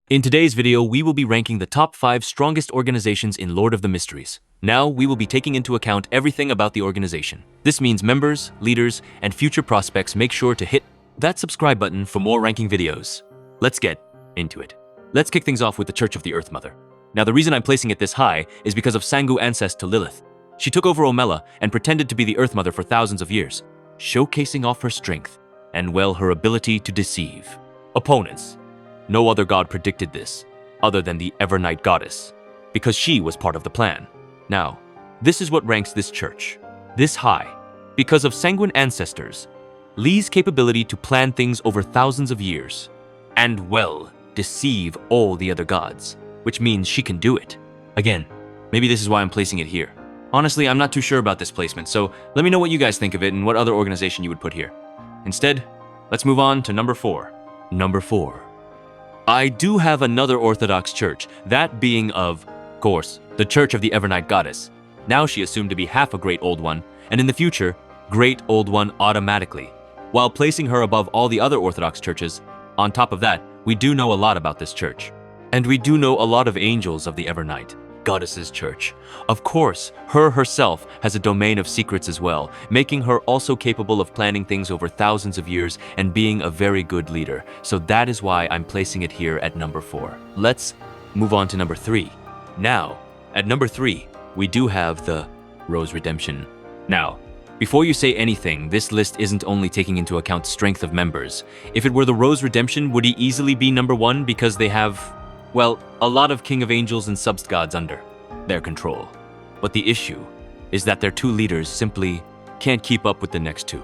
In today's video, we will be ranking the top 5 strongest organizations in Lord of the Mysteries. Now, we will be taking into account everything about the organization. This means members, leaders, and future prospects. Make sure to hit that subscribe button for more ranking videos. Let's get into it. Let's kick things off with the Church of the Earth Mother. Now, the reason I'm placing it this high is because of Sangu ancestor to Lilith. She took over Omela and pretended to be the Earth Mother for thousands of years, showcasing off her strength and, well, her ability to deceive opponents. No other god predicted this, other than the Evernight goddess, because she was part of the plan. Now, this is what ranks this church this high, because of sanguine ancestors, Lee's capability to plan things over thousands of years, and, well, deceive all the other gods, which means she can do it. Again, maybe this is why I'm placing it here. Honestly, I'm not too sure about this placement, so let me know what you guys think of it and what other organization you would put here. Instead, let's move on to number 4. Number 4. I do have another Orthodox church, that being of course, the Church of the Evernight Goddess. Now she assumed to be half a Great Old One, and in the future, Great Old One automatically, while placing her above all the other Orthodox churches. On top of that, we do know a lot about this church. And we do know a lot of angels of the Evernight Goddess's church. Of course, her herself has a domain of secrets as well, making her also capable of planning things over thousands of years and being a very good leader. So that is why I'm placing it here at number 4. Let's move on to number 3. Now, at number 3, we do have the Rose Redemption. Now, before you say anything, this list isn't only taking into account strength of members. If it were the Rose Redemption, would he easily be number 1 because they have, well, a lot of King of Angels and Sub-Gods under their control. But the issue is that their 2 leaders simply can't keep up with the next 2.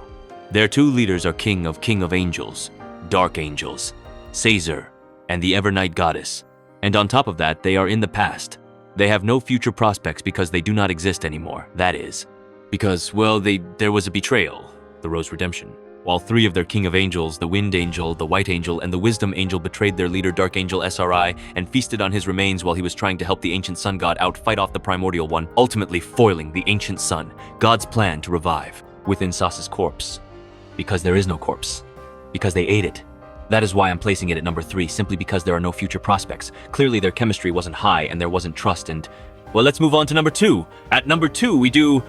Their 2 leaders are King of Angels, Dark Angels, Caesar, and the Evernight Goddess. And on top of that, they are in the past. They have no future prospects because they do not exist anymore. That is, because, well, there was a betrayal, the Rose Redemption. While 3 of their King of Angels, the Wind Angel, the White Angel, and the Wisdom Angel betrayed their leader Dark Angel SRI and feasted on his remains while he was trying to help the Ancient Sun God out fight off the Primordial One, ultimately foiling the Ancient Sun, God's plan to revive within Sas's corpse. Because there is no corpse. Because they ate it. That is why I'm placing it at number 3, simply because there are no future prospects. Clearly their chemistry wasn't high and there wasn't trust and... Well, let's move on to number 2. At number 2, we do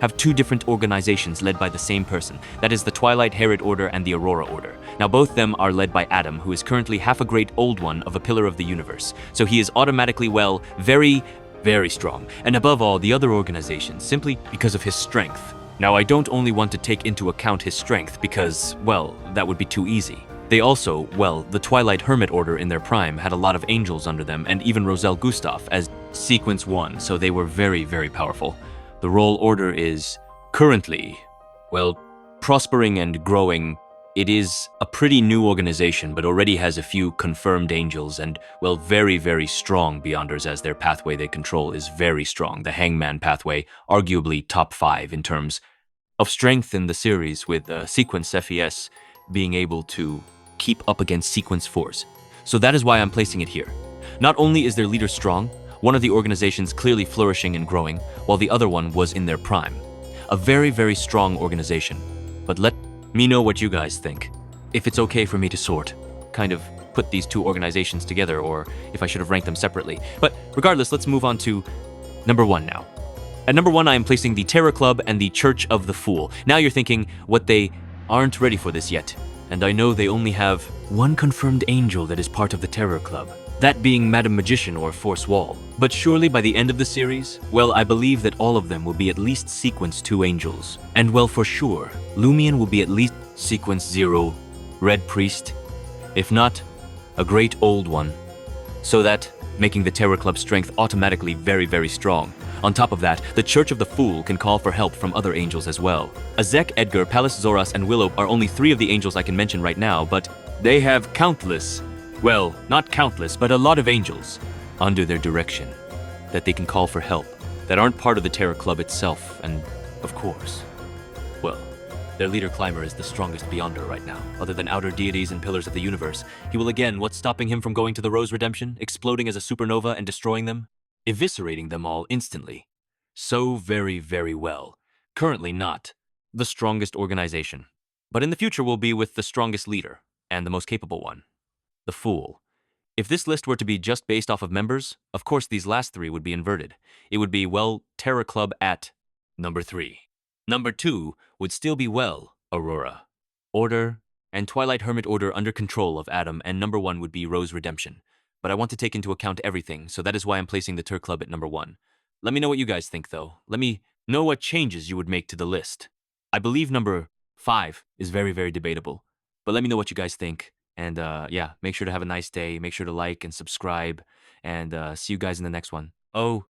have 2 different organizations led by the same person. That is the Twilight Herod Order and the Aurora Order. Now both them are led by Adam, who is currently half a Great Old One of a Pillar of the Universe. So he is automatically, well, very, very strong. And above all, the other organizations, simply because of his strength. Now I don't only want to take into account his strength because, well, that would be too easy. They also, well, the Twilight Hermit Order in their prime had a lot of angels under them and even Roselle Gustav as Sequence 1, so they were very, very powerful. The Roll Order is currently, well, prospering and growing. It is a pretty new organization, but already has a few confirmed angels and, well, very, very strong Beyonders as their pathway they control is very strong. The Hangman pathway, arguably top 5 in terms of strength in the series, with Sequence FES being able to keep up against Sequence Force. So that is why I'm placing it here. Not only is their leader strong, one of the organizations clearly flourishing and growing, while the other one was in their prime. A very, very strong organization. But let me know what you guys think. If it's okay for me to kind of put these 2 organizations together, or if I should have ranked them separately. But regardless, let's move on to number 1 now. At number 1, I am placing the Terror Club and the Church of the Fool. Now you're thinking, what, they aren't ready for this yet. And I know they only have 1 confirmed angel that is part of the Terror Club. That being Madam Magician or Force Wall. But surely by the end of the series, well, I believe that all of them will be at least Sequence 2 angels. And well, for sure, Lumion will be at least Sequence 0, Red Priest, if not, a Great Old One. So that, making the Terror Club strength automatically very, very strong. On top of that, the Church of the Fool can call for help from other angels as well. Azek, Edgar, Pallas Zoras, and Willow are only 3 of the angels I can mention right now, but they have countless, well, not countless, but a lot of angels under their direction that they can call for help that aren't part of the Terror Club itself, and of course, well, their leader Climber is the strongest Beyonder right now. Other than outer deities and pillars of the universe, he will again, what's stopping him from going to the Rose Redemption, exploding as a supernova and destroying them? Eviscerating them all instantly. So very, very well. Currently not the strongest organization, but in the future will be with the strongest leader and the most capable one. The Fool If this list were to be just based off of members, of course these last three would be inverted. It would be, well, Terror Club at number 3. Number 2 would still be, well, Aurora, Order, and Twilight Hermit Order under control of Adam, and number 1 would be Rose Redemption. But I want to take into account everything, so that is why I'm placing the Terror Club at number 1. Let me know what you guys think, though. Let me know what changes you would make to the list. I believe number 5 is very, very debatable, but let me know what you guys think. And yeah, make sure to have a nice day. Make sure to like and subscribe, and see you guys in the next one. Oh,